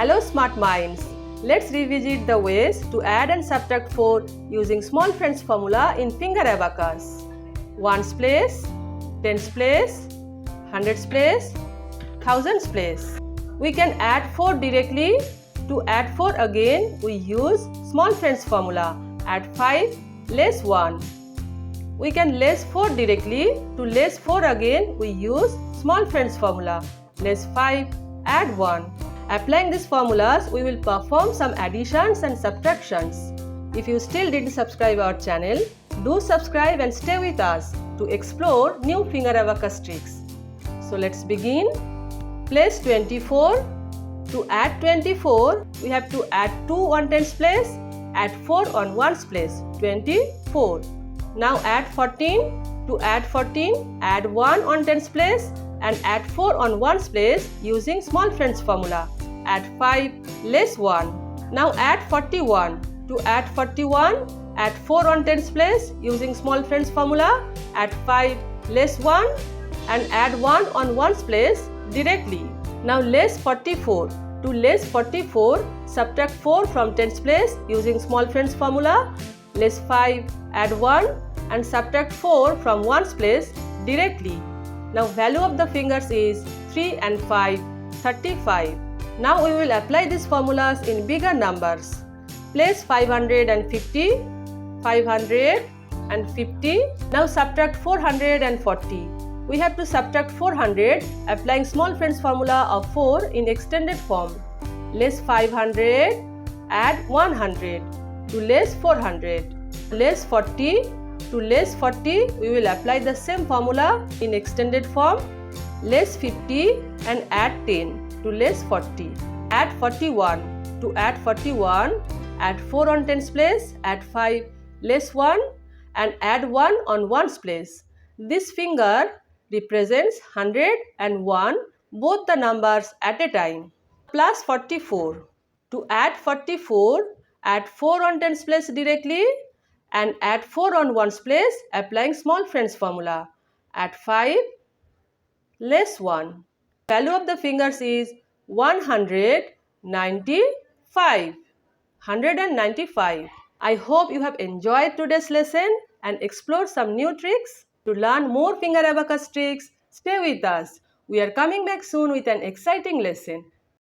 Hello smart minds! Let's revisit the ways to add and subtract 4 using small friends formula in finger abacus. Ones place, tens place, hundreds place, thousands place. We can add 4 directly. To add 4 again, we use small friends formula. Add 5, less 1. We can less 4 directly. To less 4 again, we use small friends formula. Less 5, add 1. Applying these formulas, we will perform some additions and subtractions. If you still didn't subscribe our channel, do subscribe and stay with us to explore new finger abacus tricks. So let's begin. Place 24. To add 24, we have to add 2 on tens place, add 4 on ones place, 24. Now add 14. To add 14, add 1 on tens place and add 4 on ones place using small friends formula. Add 5, less 1. Now add 41. To add 41, add 4 on tens place using small friends formula. Add 5, less 1 and add 1 on ones place directly. Now less 44. To less 44, subtract 4 from tens place using small friends formula. Less 5, add 1 and subtract 4 from ones place directly. Now value of the fingers is 3 and 5, 35. Now we will apply these formulas in bigger numbers. Place 550, 550. Now subtract 440. We have to subtract 400 applying small friends formula of 4 in extended form. Less 500, add 100. To less 400. Less 40. To less 40, we will apply the same formula in extended form. Less 50 and add 10 to less 40. Add 41. To add 41, add 4 on tens place, add 5, less 1 and add 1 on ones place. This finger represents 100 and 1, both the numbers at a time. Plus 44. To add 44, add 4 on tens place directly and add 4 on ones place applying small friends formula. Add 5, less 1. Value of the fingers is 195. 195. I hope you have enjoyed today's lesson and explored some new tricks. To learn more finger abacus tricks, stay with us. We are coming back soon with an exciting lesson.